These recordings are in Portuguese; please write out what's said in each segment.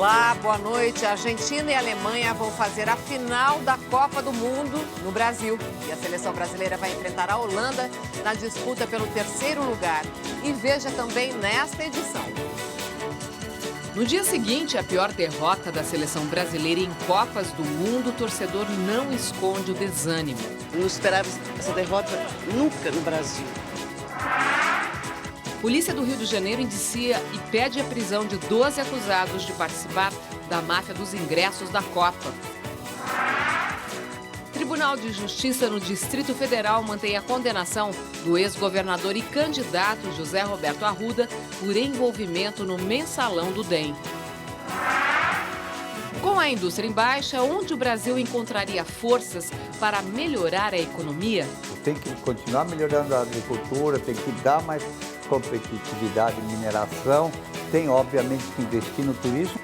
Olá, boa noite. A Argentina e a Alemanha vão fazer a final da Copa do Mundo no Brasil. E a seleção brasileira vai enfrentar a Holanda na disputa pelo terceiro lugar. E veja também nesta edição. No dia seguinte, a pior derrota da seleção brasileira em Copas do Mundo, o torcedor não esconde o desânimo. Não esperava essa derrota nunca no Brasil. Polícia do Rio de Janeiro indicia e pede a prisão de 12 acusados de participar da máfia dos ingressos da Copa. Tribunal de Justiça no Distrito Federal mantém a condenação do ex-governador e candidato José Roberto Arruda por envolvimento no mensalão do DEM. Com a indústria em baixa, onde o Brasil encontraria forças para melhorar a economia? Tem que continuar melhorando a agricultura, tem que dar mais competitividade em mineração, tem obviamente que investir no turismo.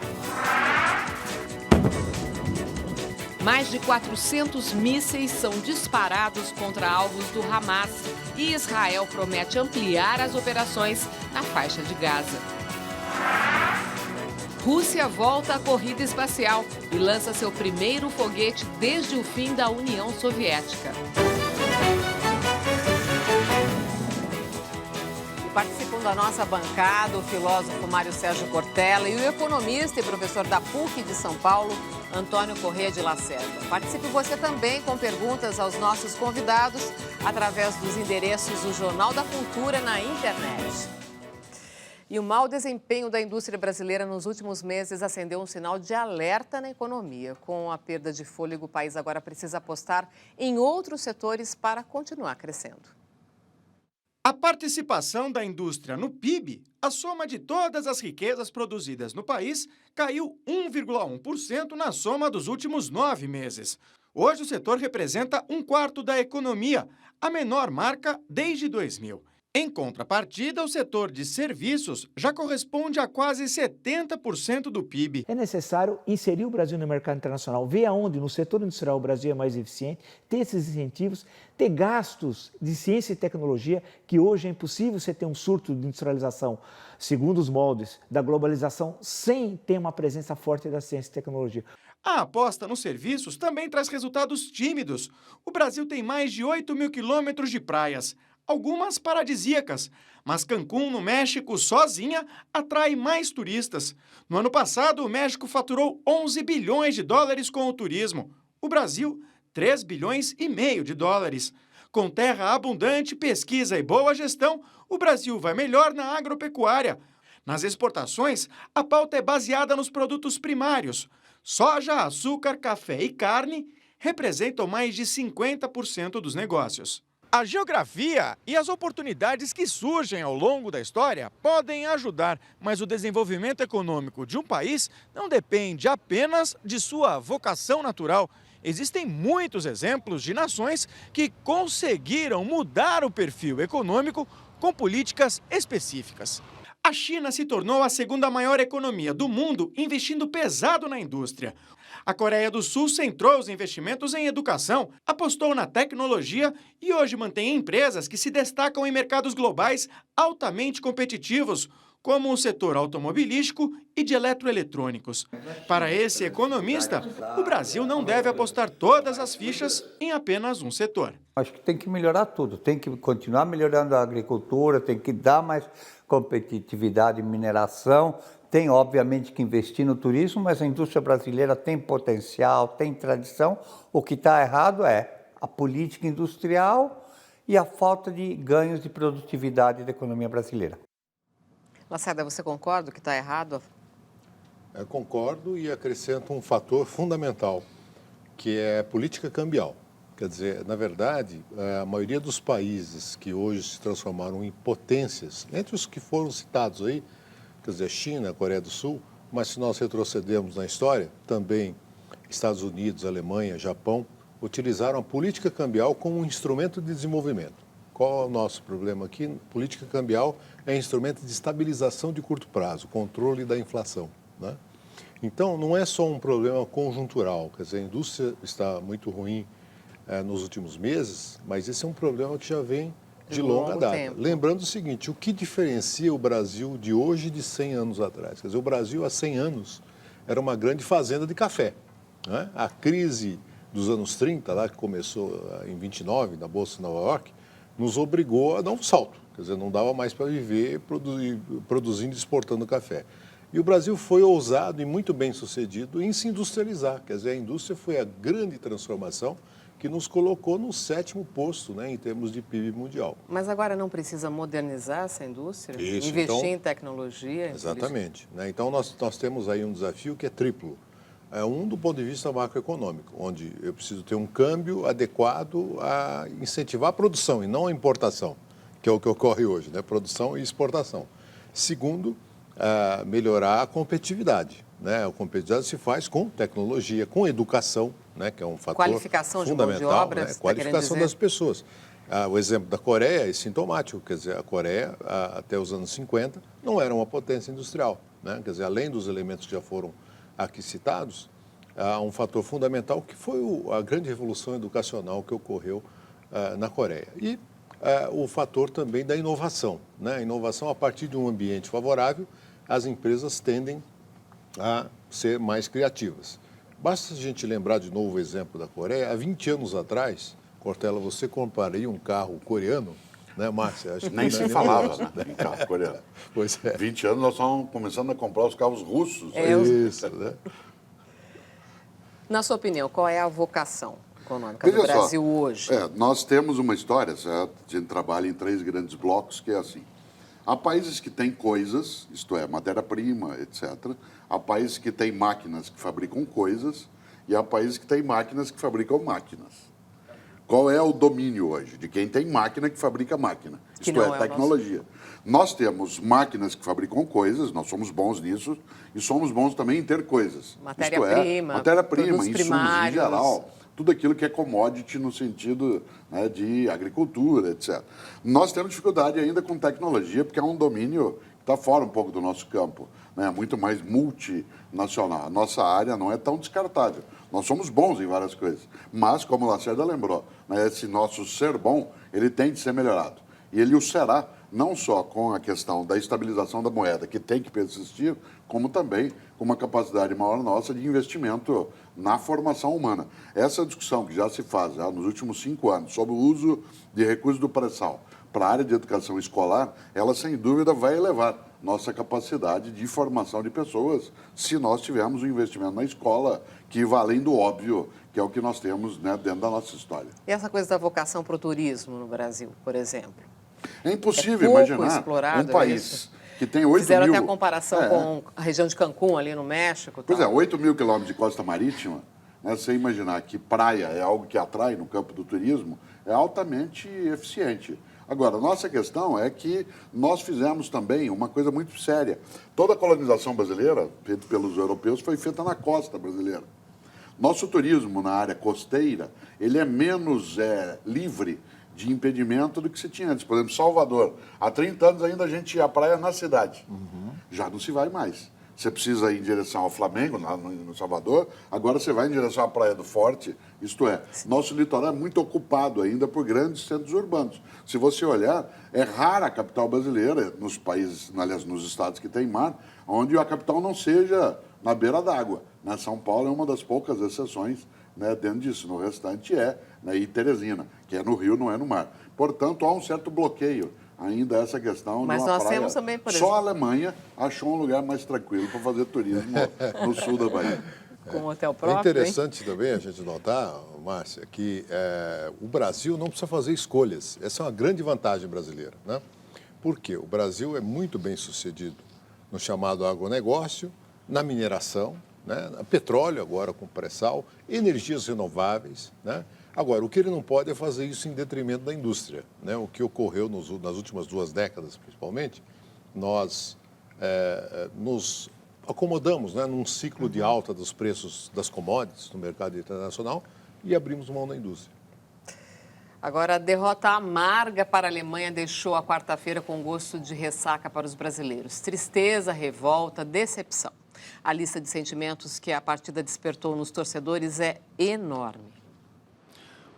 Mais de 400 mísseis são disparados contra alvos do Hamas e Israel promete ampliar as operações na faixa de Gaza. Rússia volta à corrida espacial e lança seu primeiro foguete desde o fim da União Soviética. Participam da nossa bancada o filósofo Mário Sérgio Cortella e o economista e professor da PUC de São Paulo, Antônio Corrêa de Lacerda. Participe você também com perguntas aos nossos convidados através dos endereços do Jornal da Cultura na internet. E o mau desempenho da indústria brasileira nos últimos meses acendeu um sinal de alerta na economia. Com a perda de fôlego, o país agora precisa apostar em outros setores para continuar crescendo. A participação da indústria no PIB, a soma de todas as riquezas produzidas no país, caiu 1,1% na soma dos últimos 9 meses. Hoje o setor representa 1/4 da economia, a menor marca desde 2000. Em contrapartida, o setor de serviços já corresponde a quase 70% do PIB. É necessário inserir o Brasil no mercado internacional, ver aonde no setor industrial o Brasil é mais eficiente, ter esses incentivos, ter gastos de ciência e tecnologia, que hoje é impossível você ter um surto de industrialização segundo os moldes da globalização sem ter uma presença forte da ciência e tecnologia. A aposta nos serviços também traz resultados tímidos. O Brasil tem mais de 8 mil quilômetros de praias, algumas paradisíacas, mas Cancún, no México, sozinha, atrai mais turistas. No ano passado, o México faturou 11 bilhões de dólares com o turismo. O Brasil, 3 bilhões e meio de dólares. Com terra abundante, pesquisa e boa gestão, o Brasil vai melhor na agropecuária. Nas exportações, a pauta é baseada nos produtos primários. Soja, açúcar, café e carne representam mais de 50% dos negócios. A geografia e as oportunidades que surgem ao longo da história podem ajudar, mas o desenvolvimento econômico de um país não depende apenas de sua vocação natural. Existem muitos exemplos de nações que conseguiram mudar o perfil econômico com políticas específicas. A China se tornou a segunda maior economia do mundo, investindo pesado na indústria. A Coreia do Sul centrou os investimentos em educação, apostou na tecnologia e hoje mantém empresas que se destacam em mercados globais altamente competitivos, como o setor automobilístico e de eletroeletrônicos. Para esse economista, o Brasil não deve apostar todas as fichas em apenas um setor. Acho que tem que melhorar tudo, tem que continuar melhorando a agricultura, tem que dar mais competitividade em mineração, tem obviamente que investir no turismo, mas a indústria brasileira tem potencial, tem tradição. O que está errado é a política industrial e a falta de ganhos de produtividade da economia brasileira. Lacerda, você concorda que está errado? Eu concordo e acrescento um fator fundamental, que é a política cambial. Quer dizer, na verdade, a maioria dos países que hoje se transformaram em potências, entre os que foram citados aí, quer dizer, China, Coreia do Sul, mas se nós retrocedermos na história, também Estados Unidos, Alemanha, Japão, utilizaram a política cambial como um instrumento de desenvolvimento. Qual é o nosso problema aqui? Política cambial é instrumento de estabilização de curto prazo, controle da inflação, né? Então, não é só um problema conjuntural, quer dizer, a indústria está muito ruim nos últimos meses, mas esse é um problema que já vem de longa data. Tempo. Lembrando o seguinte, o que diferencia o Brasil de hoje de 100 anos atrás? Quer dizer, o Brasil há 100 anos era uma grande fazenda de café. Né? A crise dos anos 30, lá que começou em 29, na Bolsa de Nova York, nos obrigou a dar um salto. Quer dizer, não dava mais para viver produzindo e exportando café. E o Brasil foi ousado e muito bem sucedido em se industrializar. Quer dizer, a indústria foi a grande transformação que nos colocou no 7º posto, né, em termos de PIB mundial. Mas agora não precisa modernizar essa indústria? Isso, investir então, em tecnologia? Exatamente. Né? Então, nós temos aí um desafio que é triplo. Do ponto de vista macroeconômico, onde eu preciso ter um câmbio adequado a incentivar a produção e não a importação, que é o que ocorre hoje, né? Produção e exportação. Segundo, melhorar a competitividade. Né? A competitividade se faz com tecnologia, com educação, né? Que é um fator qualificação fundamental, de mão de obra, né? Qualificação das pessoas. O exemplo da Coreia é sintomático, quer dizer, a Coreia, até os anos 50, não era uma potência industrial. Né? Quer dizer, além dos elementos que já foram aqui citados, há um fator fundamental que foi a grande revolução educacional que ocorreu na Coreia. E o fator também da inovação. Né? A inovação, a partir de um ambiente favorável, as empresas tendem a ser mais criativas. Basta a gente lembrar de novo o exemplo da Coreia. Há 20 anos atrás, Cortella, você compraria um carro coreano, né, Márcia? Acho que nem se falava, né, em carro coreano. Pois é. 20 anos nós estamos começando a comprar os carros russos. Isso, né? Na sua opinião, qual é a vocação econômica do Brasil hoje? Nós temos uma história, certo? A gente trabalha em 3 grandes blocos, que é assim. Há países que têm coisas, isto é, matéria-prima, etc. Há países que têm máquinas que fabricam coisas e há países que têm máquinas que fabricam máquinas. Qual é o domínio hoje? De quem tem máquina que fabrica máquina. Isto é, tecnologia. Nós temos máquinas que fabricam coisas, nós somos bons nisso, e somos bons também em ter coisas. Matéria-prima, matéria-prima, insumos em geral, tudo aquilo que é commodity no sentido, né, de agricultura, etc. Nós temos dificuldade ainda com tecnologia, porque é um domínio que está fora um pouco do nosso campo, né, muito mais multinacional. A nossa área não é tão descartável. Nós somos bons em várias coisas, mas, como o Lacerda lembrou, né, esse nosso ser bom, ele tem de ser melhorado. E ele o será, não só com a questão da estabilização da moeda, que tem que persistir, como também com uma capacidade maior nossa de investimento na formação humana. Essa discussão que já se faz nos últimos 5 anos sobre o uso de recursos do pré-sal para a área de educação escolar, ela, sem dúvida, vai elevar nossa capacidade de formação de pessoas se nós tivermos um investimento na escola que vai além do óbvio, que é o que nós temos, né, dentro da nossa história. E essa coisa da vocação para o turismo no Brasil, por exemplo? É impossível imaginar um país que tem 8 Fizeram mil... até a comparação com a região de Cancún, ali no México. Pois 8 mil quilômetros de costa marítima, né, você imaginar que praia é algo que atrai no campo do turismo, é altamente eficiente. Agora, a nossa questão é que nós fizemos também uma coisa muito séria. Toda a colonização brasileira, feita pelos europeus, foi feita na costa brasileira. Nosso turismo na área costeira, ele é menos livre de impedimento do que se tinha antes. Por exemplo, Salvador. Há 30 anos ainda a gente ia à praia na cidade. Já não se vai mais. Você precisa ir em direção ao Flamengo, no Salvador, agora você vai em direção à Praia do Forte, isto é, nosso litoral é muito ocupado ainda por grandes centros urbanos. Se você olhar, é rara a capital brasileira, nos países, aliás, nos estados que tem mar, onde a capital não seja na beira d'água. Né? São Paulo é uma das poucas exceções, né, dentro disso, no restante né, e Teresina, que é no rio, não é no mar. Portanto, há um certo bloqueio ainda essa questão. Mas de uma nós praia. temos também, por exemplo... Só a Alemanha achou um lugar mais tranquilo para fazer turismo no sul da Bahia. Com um hotel próprio, é interessante também a gente notar, Márcia, que o Brasil não precisa fazer escolhas. Essa é uma grande vantagem brasileira. Né? Por quê? O Brasil é muito bem sucedido no chamado agronegócio, na mineração, né? Petróleo agora com pré-sal, energias renováveis, né? Agora, o que ele não pode é fazer isso em detrimento da indústria. Né? O que ocorreu nas últimas 2 décadas, principalmente, nós nos acomodamos, né, num ciclo de alta dos preços das commodities no mercado internacional e abrimos mão da indústria. Agora, a derrota amarga para a Alemanha deixou a quarta-feira com gosto de ressaca para os brasileiros. Tristeza, revolta, decepção. A lista de sentimentos que a partida despertou nos torcedores é enorme.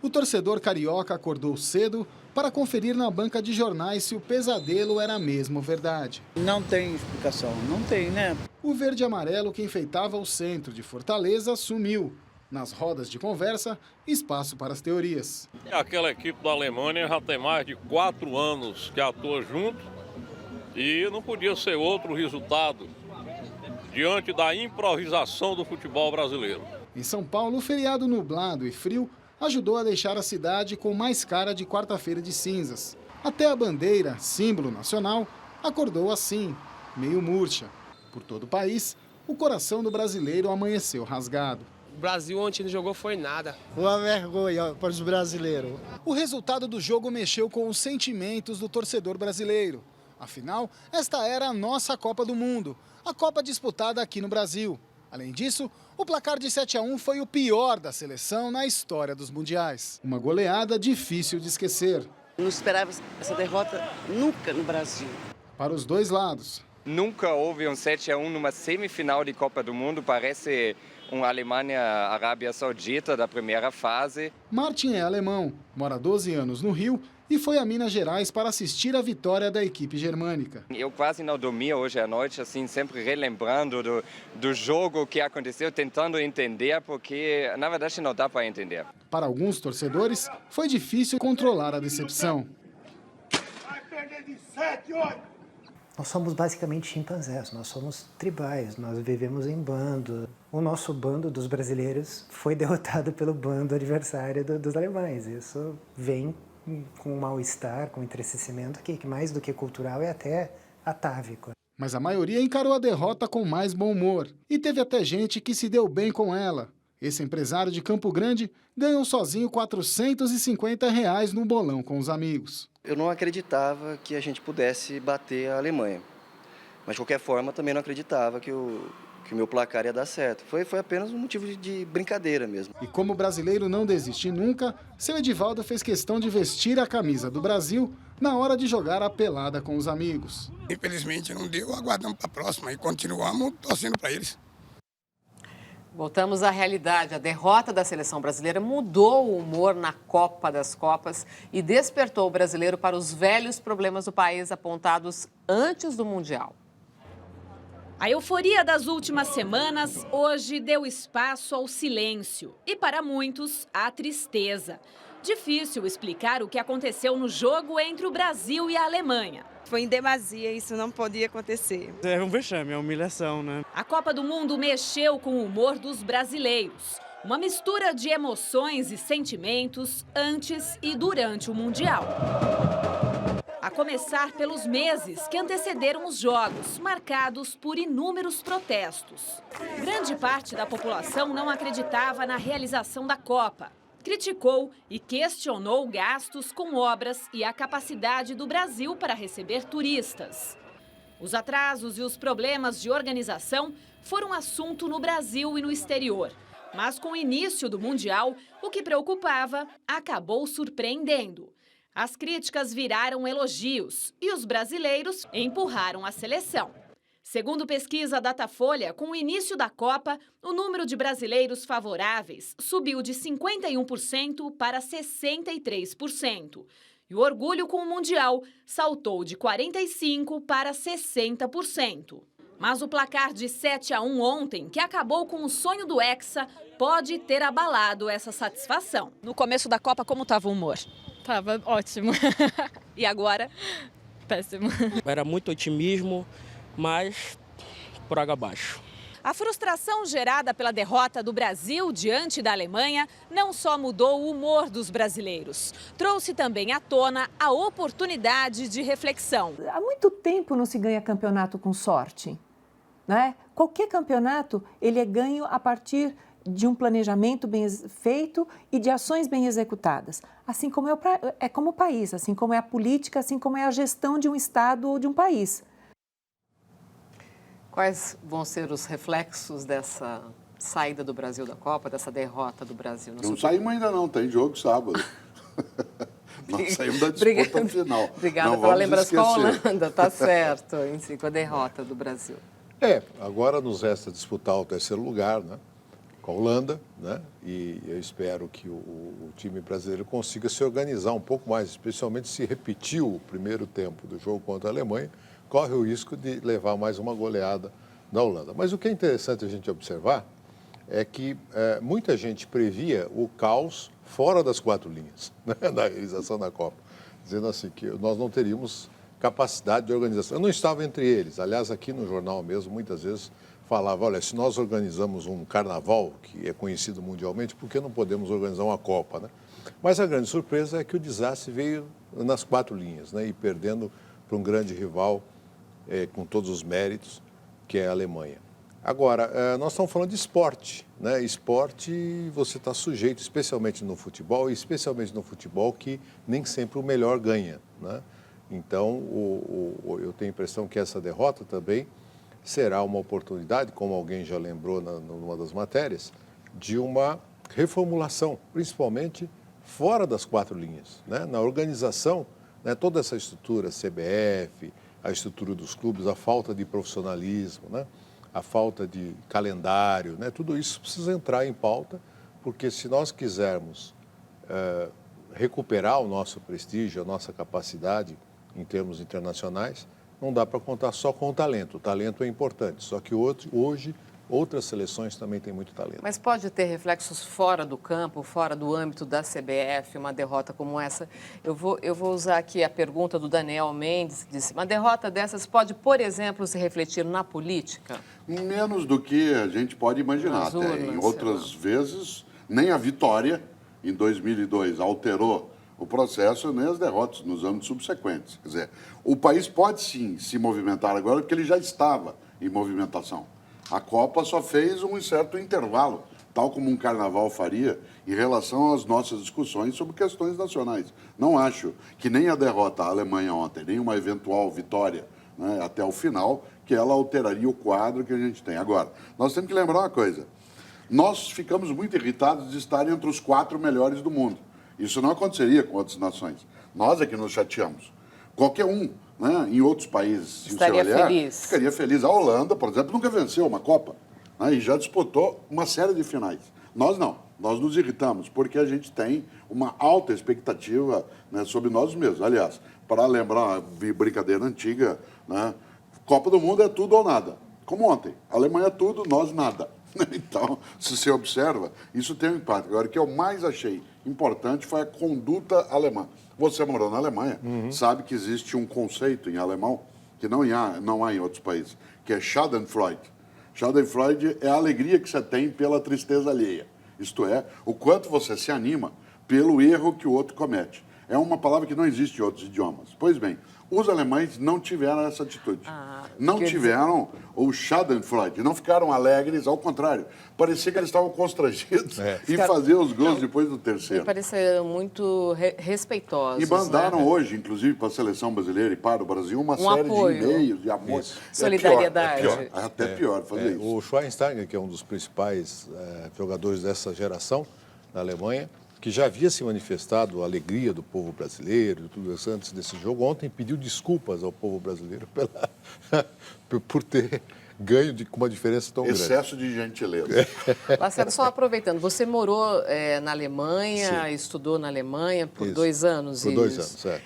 O torcedor carioca acordou cedo para conferir na banca de jornais se o pesadelo era mesmo verdade. Não tem explicação, não tem, né? o verde e amarelo que enfeitava o centro de Fortaleza sumiu. Nas rodas de conversa, espaço para as teorias. Aquela equipe da Alemanha já tem mais de 4 anos que atua junto e não podia ser outro resultado diante da improvisação do futebol brasileiro. Em São Paulo, o feriado nublado e frio ajudou a deixar a cidade com mais cara de quarta-feira de cinzas. Até a bandeira, símbolo nacional, acordou assim, meio murcha. Por todo o país, o coração do brasileiro amanheceu rasgado. O Brasil ontem não jogou foi nada. Uma vergonha para os brasileiros. O resultado do jogo mexeu com os sentimentos do torcedor brasileiro. Afinal, esta era a nossa Copa do Mundo, a Copa disputada aqui no Brasil. Além disso, o placar de 7-1 foi o pior da seleção na história dos mundiais. Uma goleada difícil de esquecer. Não esperava essa derrota nunca no Brasil. Para os dois lados. Nunca houve um 7-1 numa semifinal de Copa do Mundo, parece uma Alemanha-Arábia Saudita da primeira fase. Martin é alemão, mora há 12 anos no Rio e foi a Minas Gerais para assistir a vitória da equipe germânica. Eu quase não dormia hoje à noite, assim, sempre relembrando do jogo que aconteceu, tentando entender, porque na verdade não dá para entender. Para alguns torcedores, foi difícil controlar a decepção. Vai perder de 7-8! Nós somos basicamente chimpanzés, nós somos tribais, nós vivemos em bando. O nosso bando dos brasileiros foi derrotado pelo bando adversário dos alemães. Isso vem com um mal-estar, com um entristecimento que mais do que cultural é até atávico. Mas a maioria encarou a derrota com mais bom humor. E teve até gente que se deu bem com ela. Esse empresário de Campo Grande ganhou sozinho R$ 450 no bolão com os amigos. Eu não acreditava que a gente pudesse bater a Alemanha. Mas, de qualquer forma, também não acreditava que o meu placar ia dar certo. Foi apenas um motivo de brincadeira mesmo. E como o brasileiro não desiste nunca, seu Edivaldo fez questão de vestir a camisa do Brasil na hora de jogar a pelada com os amigos. Infelizmente não deu, aguardamos para a próxima e continuamos torcendo para eles. Voltamos à realidade. A derrota da seleção brasileira mudou o humor na Copa das Copas e despertou o brasileiro para os velhos problemas do país apontados antes do Mundial. A euforia das últimas semanas hoje deu espaço ao silêncio e, para muitos, à tristeza. Difícil explicar o que aconteceu no jogo entre o Brasil e a Alemanha. Foi em demasia, isso não podia acontecer. É um vexame, é uma humilhação, né? A Copa do Mundo mexeu com o humor dos brasileiros. Uma mistura de emoções e sentimentos antes e durante o Mundial. A começar pelos meses que antecederam os jogos, marcados por inúmeros protestos. Grande parte da população não acreditava na realização da Copa. Criticou e questionou gastos com obras e a capacidade do Brasil para receber turistas. Os atrasos e os problemas de organização foram assunto no Brasil e no exterior. Mas com o início do Mundial, o que preocupava acabou surpreendendo. As críticas viraram elogios e os brasileiros empurraram a seleção. Segundo pesquisa Datafolha, com o início da Copa, o número de brasileiros favoráveis subiu de 51% para 63%. E o orgulho com o Mundial saltou de 45% para 60%. Mas o placar de 7-1 ontem, que acabou com o sonho do Hexa, pode ter abalado essa satisfação. No começo da Copa, como estava o humor? Tava ótimo. E agora? Péssimo. Era muito otimismo, mas por água abaixo. A frustração gerada pela derrota do Brasil diante da Alemanha não só mudou o humor dos brasileiros, trouxe também à tona a oportunidade de reflexão. Há muito tempo não se ganha campeonato com sorte, né? Qualquer campeonato ele é ganho a partir de um planejamento bem feito e de ações bem executadas, assim como é como o país, assim como é a política, assim como é a gestão de um estado ou de um país. Quais vão ser os reflexos dessa saída do Brasil da Copa, dessa derrota do Brasil? Não saímos ainda não, tem jogo sábado. Nós saímos da disputa final. Obrigada pela lembrança com a Holanda, tá certo, em si, com a derrota do Brasil. Agora nos resta disputar o terceiro lugar, né, com a Holanda, né, e eu espero que o time brasileiro consiga se organizar um pouco mais, especialmente se repetir o primeiro tempo do jogo contra a Alemanha, corre o risco de levar mais uma goleada da Holanda. Mas o que é interessante a gente observar é que muita gente previa o caos fora das 4 linhas, né, da realização da Copa, dizendo assim que nós não teríamos capacidade de organização. Eu não estava entre eles. Aliás, aqui no jornal mesmo, muitas vezes falava, olha, se nós organizamos um carnaval, que é conhecido mundialmente, por que não podemos organizar uma Copa, né? Mas a grande surpresa é que o desastre veio nas 4 linhas, né, e perdendo para um grande rival com todos os méritos, que é a Alemanha. Agora, nós estamos falando de esporte, né? Esporte você está sujeito, especialmente no futebol, e especialmente no futebol que nem sempre o melhor ganha, né? Então, eu tenho a impressão que essa derrota também será uma oportunidade, como alguém já lembrou numa das matérias, de uma reformulação, principalmente fora das 4 linhas, né? Na organização, né? Toda essa estrutura, CBF, a estrutura dos clubes, a falta de profissionalismo, né? A falta de calendário, né? Tudo isso precisa entrar em pauta, porque se nós quisermos recuperar o nosso prestígio, a nossa capacidade em termos internacionais, não dá para contar só com o talento. O talento é importante, só que hoje outras seleções também têm muito talento. Mas pode ter reflexos fora do campo, fora do âmbito da CBF, uma derrota como essa? Eu vou usar aqui a pergunta do Daniel Mendes, que disse, uma derrota dessas pode, por exemplo, se refletir na política? Menos do que a gente pode imaginar. Até em outras vezes, nem a vitória, em 2002, alterou o processo, nem as derrotas nos anos subsequentes. Quer dizer, o país pode sim se movimentar agora, porque ele já estava em movimentação. A Copa só fez um certo intervalo, tal como um carnaval faria, em relação às nossas discussões sobre questões nacionais. Não acho que nem a derrota à Alemanha ontem, nem uma eventual vitória, né, até o final, que ela alteraria o quadro que a gente tem. Agora, nós temos que lembrar uma coisa. Nós ficamos muito irritados de estar entre os 4 melhores do mundo. Isso não aconteceria com outras nações. Nós é que nos chateamos. Qualquer um, né, em outros países, se estaria você olhar, feliz. Ficaria feliz. A Holanda, por exemplo, nunca venceu uma Copa, né, e já disputou uma série de finais. Nós não. Nós nos irritamos porque a gente tem uma alta expectativa, né, sobre nós mesmos. Aliás, para lembrar uma brincadeira antiga, né, Copa do Mundo é tudo ou nada. Como ontem. A Alemanha é tudo, nós nada. Então, se você observa, isso tem um impacto. Agora, o que eu mais achei importante foi a conduta alemã. Você morou na Alemanha, sabe que existe um conceito em alemão que não há em outros países, que é Schadenfreude. Schadenfreude é a alegria que você tem pela tristeza alheia. Isto é, o quanto você se anima pelo erro que o outro comete. É uma palavra que não existe em outros idiomas. Pois bem, os alemães não tiveram essa atitude. Não tiveram o Schadenfreude, não ficaram alegres, ao contrário. Parecia que eles estavam constrangidos em fazer os gols depois do terceiro. Pareceram muito respeitosos. E mandaram, né, hoje, inclusive, para a seleção brasileira e para o Brasil, uma série apoio, de e-mails, de amor. Isso. Solidariedade. Até pior fazer isso. O Schweinsteiger, que é um dos principais jogadores dessa geração na Alemanha, que já havia se manifestado a alegria do povo brasileiro, tudo isso antes desse jogo, ontem pediu desculpas ao povo brasileiro por ter ganho com uma diferença tão grande. Excesso de gentileza. Lacerda, só aproveitando, você morou na Alemanha, estudou na Alemanha por 2 anos. Por 2 anos,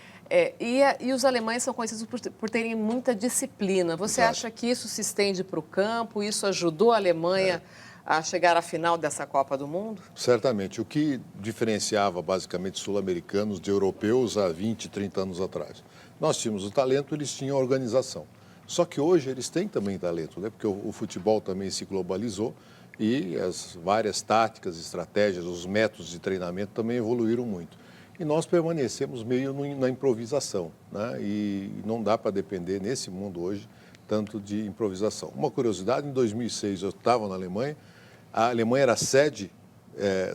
e os alemães são conhecidos por terem muita disciplina. Você acha que isso se estende para o campo? Isso ajudou a Alemanha a chegar à final dessa Copa do Mundo? Certamente. O que diferenciava basicamente sul-americanos de europeus há 20, 30 anos atrás? Nós tínhamos o talento, eles tinham a organização. Só que hoje eles têm também talento, né? Porque o futebol também se globalizou e as várias táticas, estratégias, os métodos de treinamento também evoluíram muito. E nós permanecemos meio na improvisação, né? E não dá para depender, nesse mundo hoje, tanto de improvisação. Uma curiosidade, em 2006 eu estava na Alemanha, a Alemanha era sede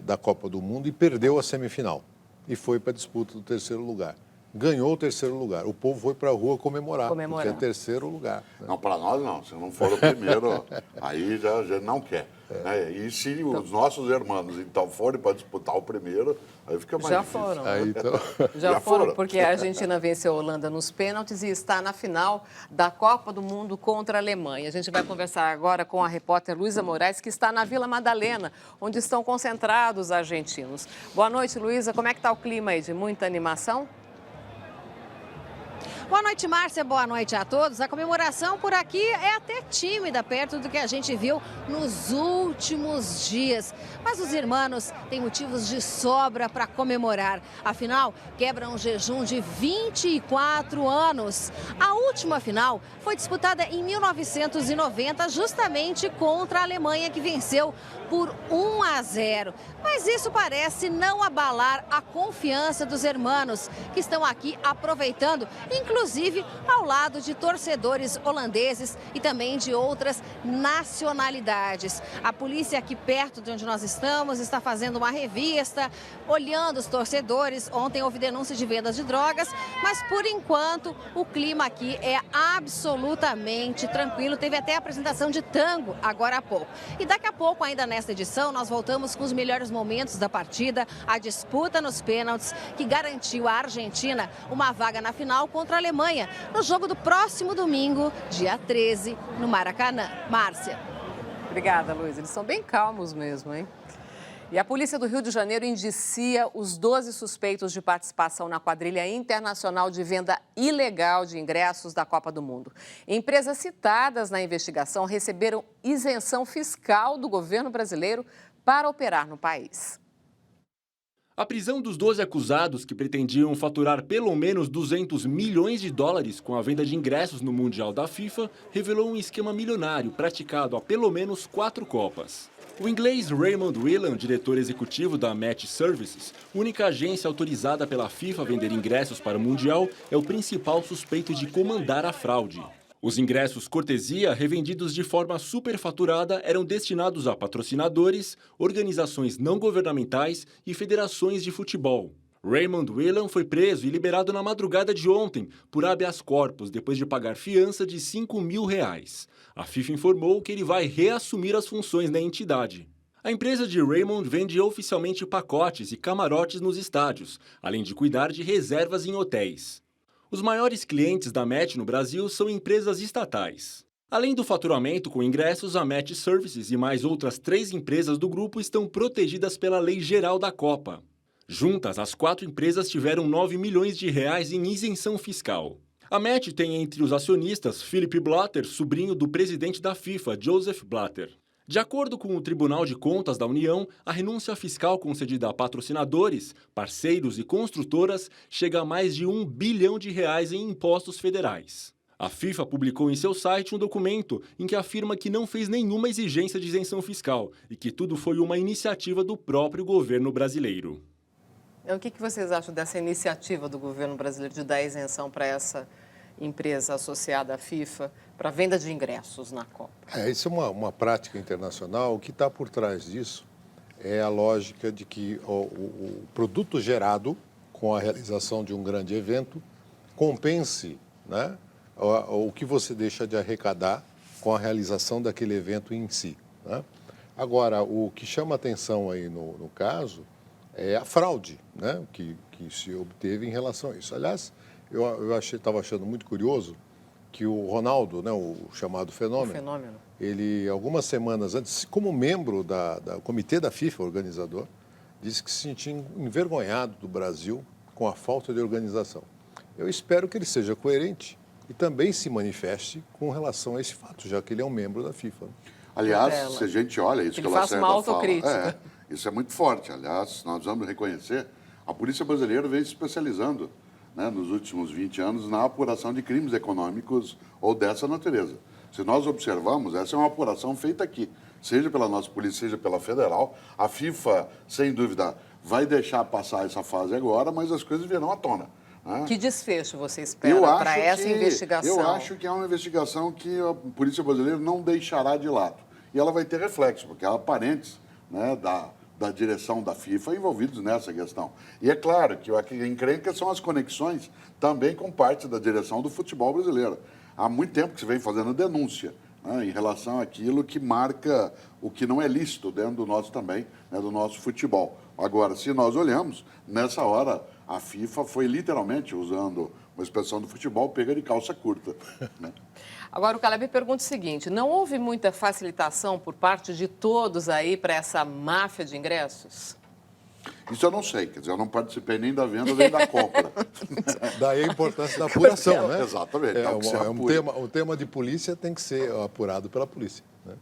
da Copa do Mundo e perdeu a semifinal. E foi para a disputa do 3º lugar. Ganhou o 3º lugar. O povo foi para a rua comemorar, porque é 3º lugar. Né? Não, para nós não. Se não for o primeiro, aí já não quer. E se os nossos irmãos então forem para disputar o primeiro, aí fica mais difícil. Foram. Aí, então... Já foram, porque a Argentina venceu a Holanda nos pênaltis e está na final da Copa do Mundo contra a Alemanha. A gente vai conversar agora com a repórter Luísa Moraes, que está na Vila Madalena, onde estão concentrados os argentinos. Boa noite, Luísa. Como é que está o clima aí? De muita animação? Boa noite, Márcia. Boa noite a todos. A comemoração por aqui é até tímida, perto do que a gente viu nos últimos dias. Mas os irmãos têm motivos de sobra para comemorar. Afinal, quebram um jejum de 24 anos. A última final foi disputada em 1990, justamente contra a Alemanha, que venceu por 1-0. Mas isso parece não abalar a confiança dos irmãos, que estão aqui aproveitando, inclusive ao lado de torcedores holandeses e também de outras nacionalidades. A polícia aqui perto de onde nós estamos está fazendo uma revista, olhando os torcedores. Ontem houve denúncia de vendas de drogas, mas por enquanto o clima aqui é absolutamente tranquilo. Teve até a apresentação de tango agora há pouco. E daqui a pouco, ainda nesta edição, nós voltamos com os melhores momentos da partida, a disputa nos pênaltis, que garantiu à Argentina uma vaga na final contra a Alemanha, no jogo do próximo domingo, dia 13, no Maracanã. Márcia. Obrigada, Luiz. Eles são bem calmos mesmo, hein? E a polícia do Rio de Janeiro indicia os 12 suspeitos de participação na quadrilha internacional de venda ilegal de ingressos da Copa do Mundo. Empresas citadas na investigação receberam isenção fiscal do governo brasileiro para operar no país. A prisão dos 12 acusados, que pretendiam faturar pelo menos 200 milhões de dólares com a venda de ingressos no Mundial da FIFA, revelou um esquema milionário praticado há pelo menos 4 Copas. O inglês Raymond Whelan, diretor executivo da Match Services, única agência autorizada pela FIFA a vender ingressos para o Mundial, é o principal suspeito de comandar a fraude. Os ingressos cortesia, revendidos de forma superfaturada, eram destinados a patrocinadores, organizações não governamentais e federações de futebol. Raymond Whelan foi preso e liberado na madrugada de ontem por habeas corpus, depois de pagar fiança de R$5 mil. A FIFA informou que ele vai reassumir as funções na entidade. A empresa de Raymond vende oficialmente pacotes e camarotes nos estádios, além de cuidar de reservas em hotéis. Os maiores clientes da Match no Brasil são empresas estatais. Além do faturamento com ingressos, a Match Services e mais outras 3 empresas do grupo estão protegidas pela Lei Geral da Copa. Juntas, as 4 empresas tiveram R$9 milhões em isenção fiscal. A Match tem entre os acionistas Philipp Blatter, sobrinho do presidente da FIFA, Joseph Blatter. De acordo com o Tribunal de Contas da União, a renúncia fiscal concedida a patrocinadores, parceiros e construtoras chega a mais de R$1 bilhão em impostos federais. A FIFA publicou em seu site um documento em que afirma que não fez nenhuma exigência de isenção fiscal e que tudo foi uma iniciativa do próprio governo brasileiro. O que vocês acham dessa iniciativa do governo brasileiro de dar isenção para essa empresa associada à FIFA para venda de ingressos na Copa? Isso é uma prática internacional. O que está por trás disso é a lógica de que o produto gerado com a realização de um grande evento compense, né, o que você deixa de arrecadar com a realização daquele evento em si, né? Agora, o que chama atenção aí no caso é a fraude, né, que se obteve em relação a isso. Aliás, eu estava achando muito curioso que o Ronaldo, né, o chamado Fenômeno, ele, algumas semanas antes, como membro do comitê da FIFA, organizador, disse que se sentia envergonhado do Brasil com a falta de organização. Eu espero que ele seja coerente e também se manifeste com relação a esse fato, já que ele é um membro da FIFA. Aliás, se a gente olha isso que ela faça uma autocrítica. Isso é muito forte. Aliás, nós vamos reconhecer, a polícia brasileira vem se especializando, né, nos últimos 20 anos na apuração de crimes econômicos ou dessa natureza. Se nós observamos, essa é uma apuração feita aqui, seja pela nossa polícia, seja pela federal. A FIFA, sem dúvida, vai deixar passar essa fase agora, mas as coisas virão à tona. Né? Que desfecho você espera para essa investigação? Eu acho que é uma investigação que a polícia brasileira não deixará de lado. E ela vai ter reflexo, porque há parentes, né, da direção da FIFA envolvidos nessa questão. E é claro que a encrenca são as conexões também com parte da direção do futebol brasileiro. Há muito tempo que se vem fazendo denúncia, né, em relação àquilo que marca o que não é lícito dentro do nosso também, né, do nosso futebol. Agora, se nós olhamos, nessa hora, a FIFA foi literalmente, usando uma expressão do futebol, pega de calça curta. Né? Agora, o Caleb pergunta o seguinte, não houve muita facilitação por parte de todos aí para essa máfia de ingressos? Isso eu não sei, quer dizer, eu não participei nem da venda nem da compra. Daí a importância da apuração, né? Exatamente. Um tema de polícia tem que ser apurado pela polícia, né?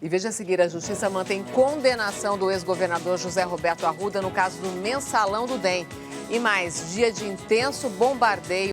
E veja a seguir, a Justiça mantém condenação do ex-governador José Roberto Arruda no caso do mensalão do DEM. E mais, dia de intenso bombardeio